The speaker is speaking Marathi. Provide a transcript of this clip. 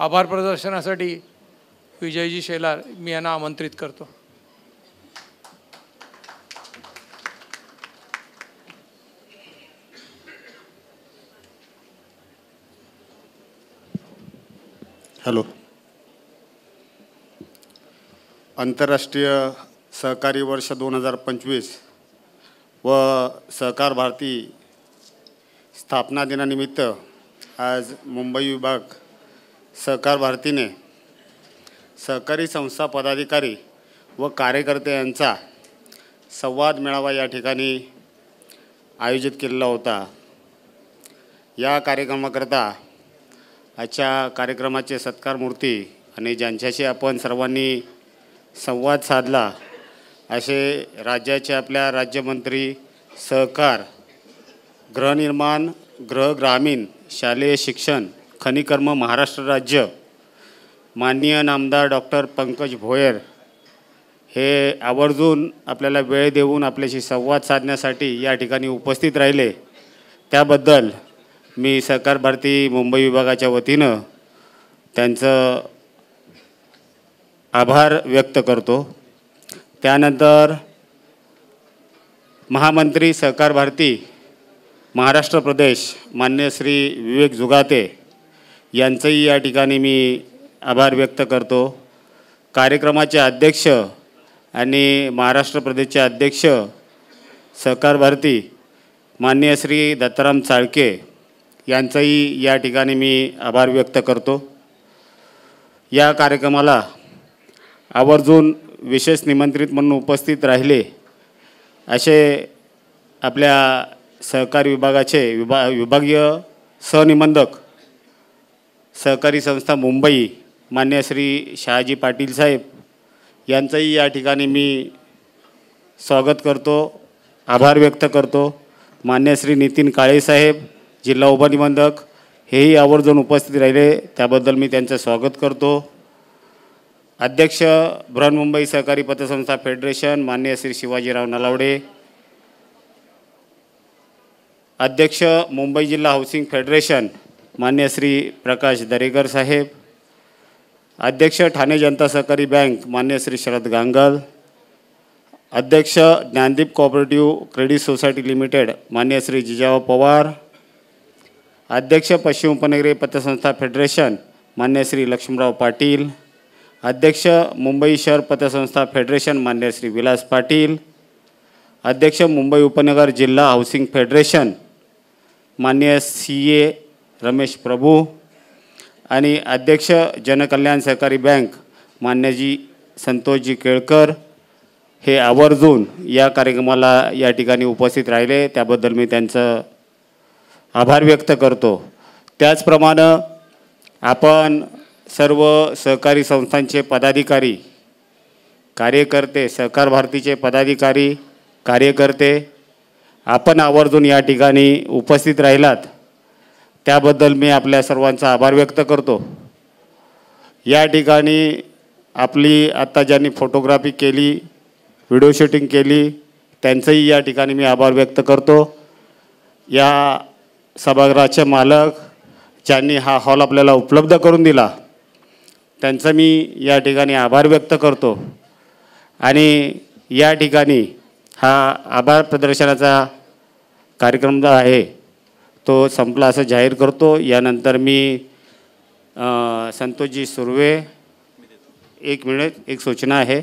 आभार प्रदर्शनासाठी विजयजी शेलार मी यांना आमंत्रित करतो. हॅलो. आंतरराष्ट्रीय सहकारी वर्ष 2025 व सहकार भारती स्थापना दिनानिमित्त आज मुंबई विभाग सहकार भारतीने सहकारी संस्था पदाधिकारी व कार्यकर्ते यांचा संवाद मेळावा या ठिकाणी आयोजित केलेला होता. या कार्यक्रमाकरता आजच्या कार्यक्रमाचे सत्कारमूर्ती आणि ज्यांच्याशी आपण सर्वांनी संवाद साधला असे राज्याचे आपल्या राज्यमंत्री सहकार, गृहनिर्माण, ग्रामीण, शालेय शिक्षण, खनिकर्म महाराष्ट्र राज्य माननीय नामदार डॉक्टर पंकज भोयर हे आवर्जून आपल्याला वेळ देऊन आपल्याशी संवाद साधण्यासाठी या ठिकाणी उपस्थित राहिले. त्याबद्दल मी सहकार भारती मुंबई विभागाच्या वतीनं त्यांचं आभार व्यक्त करतो. त्यानंतर महामंत्री सहकार भारती महाराष्ट्र प्रदेश मान्य श्री विवेक जुगाते यांचंही या ठिकाणी मी आभार व्यक्त करतो. कार्यक्रमाचे अध्यक्ष आणि महाराष्ट्र प्रदेशचे अध्यक्ष सहकार भारती मान्य श्री दत्ताराम चाळके यांचाही या ठिकाणी मी आभार व्यक्त करतो. या कार्यक्रमाला आवर्जून विशेष निमंत्रित म्हणून उपस्थित राहिले असे आपल्या सहकारी विभागाचे विभागीय सहनिबंधक सहकारी संस्था मुंबई मान्य श्री शहाजी पाटील साहेब यांचंही या ठिकाणी मी स्वागत करतो, आभार व्यक्त करतो. मान्य श्री नितीन काळे साहेब जिल्हा उपनिबंधक हेही आवर्जून उपस्थित राहिले, त्याबद्दल मी त्यांचं स्वागत करतो. अध्यक्ष बृहन्मुंबई सहकारी पतसंस्था फेडरेशन मान्य श्री शिवाजीराव नलावडे, अध्यक्ष मुंबई जिल्हा हाऊसिंग फेडरेशन मान्य श्री प्रकाश दरेकर साहेब, अध्यक्ष ठाणे जनता सहकारी बँक मान्य श्री शरद गांगल, अध्यक्ष Dnyandeep cooperative credit society limited मान्य श्री जिजाऊ पवार, अध्यक्ष पश्चिम उपनगरीय पतसंस्था फेडरेशन मान्य श्री लक्ष्मणराव पाटील, अध्यक्ष मुंबई शहर पतसंस्था फेडरेशन मान्य श्री विलास पाटील, अध्यक्ष मुंबई उपनगर जिल्हा हाऊसिंग फेडरेशन मान्य CA रमेश प्रभू आणि अध्यक्ष जनकल्याण सहकारी बँक मान्यजी संतोषजी केळकर हे आवर्जून या कार्यक्रमाला या ठिकाणी उपस्थित राहिले, त्याबद्दल मी त्यांचं आभार व्यक्त करतो. त्याचप्रमाणे आपण सर्व सहकारी संस्थांचे पदाधिकारी, कार्यकर्ते, सहकार भारतीचे पदाधिकारी, कार्यकर्ते आपण आवर्जून या ठिकाणी उपस्थित राहिलात त्याबद्दल मी आपल्या सर्वांचा आभार व्यक्त करतो. या ठिकाणी आपली आत्ता ज्यांनी फोटोग्राफी केली, व्हिडिओ शूटिंग केली त्यांचंही या ठिकाणी मी आभार व्यक्त करतो. या सभागृहाचे मालक ज्यांनी हा हॉल आपल्याला उपलब्ध करून दिला त्यांचं मी या ठिकाणी आभार व्यक्त करतो. आणि या ठिकाणी हा आभार प्रदर्शनाचा कार्यक्रम जो आहे तो संपला असं जाहीर करतो. यानंतर मी संतोषजी सुर्वे, एक मिनिट, एक सूचना आहे.